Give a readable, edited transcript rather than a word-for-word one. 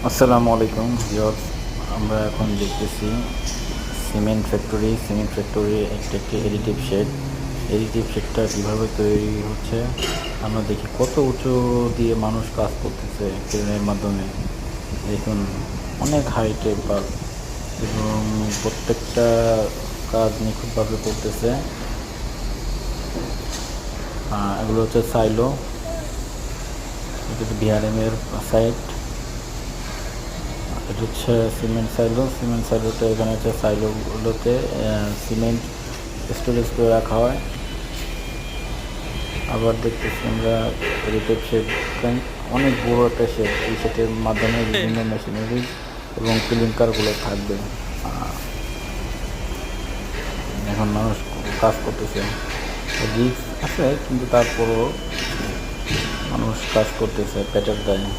আসসালামু আলাইকুম ভিউয়ার্স। আমরা এখন দেখতেছি সিমেন্ট ফ্যাক্টরি একটি এডিটিভ শেডটা কীভাবে তৈরি হচ্ছে। আমরা দেখি কত উঁচু দিয়ে মানুষ কাজ করতেছে ক্রেনের মাধ্যমে। দেখুন, অনেক হাইটের কাজ এবং প্রত্যেকটা কাজ নিখুঁতভাবে করতেছে। এগুলো হচ্ছে সাইলো, এটা হচ্ছে বিআরএমের সাইট। এটা হচ্ছে সিমেন্ট সাইলোটা এখানে হচ্ছে সাইলোগুলোতে সিমেন্ট স্টোরেজ করে রাখা হয়। আবার দেখতেছি আমরা এডিটিভ শেড, অনেক বড় একটা শেড। এই শেডের মাধ্যমে বিভিন্ন মেশিনারি এবং ক্লিংকারগুলো থাকবে। এখন মানুষ কাজ করতেছে, রিস্ক আছে কিন্তু তারপরও মানুষ কাজ করতেছে পেটের দায়ে।